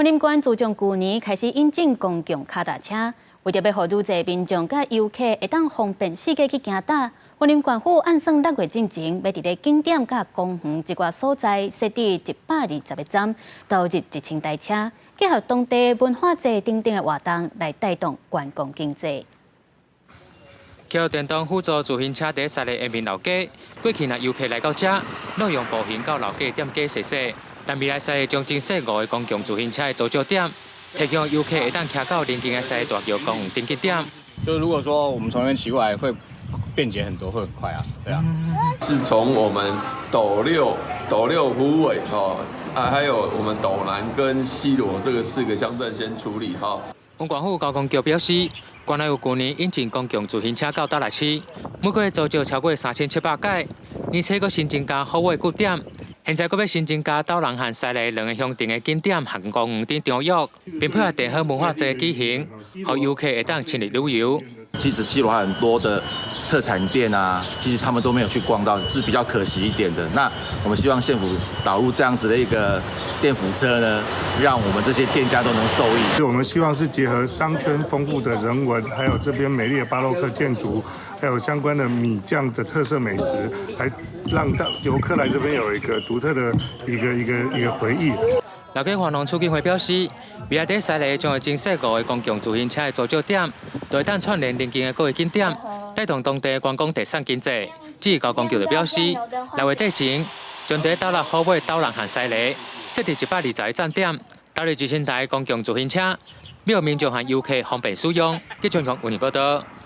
云林县自从去年开始引进公共脚踏车，为着要让愈侪民众甲游客会当方便四界去行搭，云林县府按算6月进前，要伫咧景点甲公园一寡所在设置120个站，导入1000台车，结合当地文化节等等的活动来带动观光经济。 靠电动辅助自行车在赛的下面楼街，过去若游客来到这，若用步行到楼街点街踅踅。但未来赛将真细5个公共自行车的租借点，提供游客会当骑到邻近的赛大桥公园登记点。就如果说我们从那边骑过来，会便捷很多，会很快啊，对啊。是从我们斗六虎尾还有我们斗南跟西螺这个4个乡镇先处理哈。文管府交通局表示，原来有去年引进公共自行车到达来市，每个月租借超过3700架，而且佫新增加服务据点。 现在佫要新增加斗南和西里2个乡镇的景点和公园等场域，并配合地方文化节举行，让游客会当亲历旅游。其实西螺很多的特产店啊，其实他们都没有去逛到，是比较可惜一点的。那我们希望县府导入这样子的一个电扶车呢，让我们这些店家都能受益。我们希望是结合商圈丰富的人文，还有这边美丽的巴洛克建筑，还有相关的米酱的特色美食，来让游客来这边有一个独特的一个回忆。 老街环农促进会表示，未来在西里将会增设5个公共自行车的租借点，就会当串联邻近的各个景点，带动当地观光特产经济。至于交通局就表示，6月底前将在斗六虎尾、斗南和西里设置120个站点，导入1000台公共自行车，让民众和游客方便使用。记者从云林报道。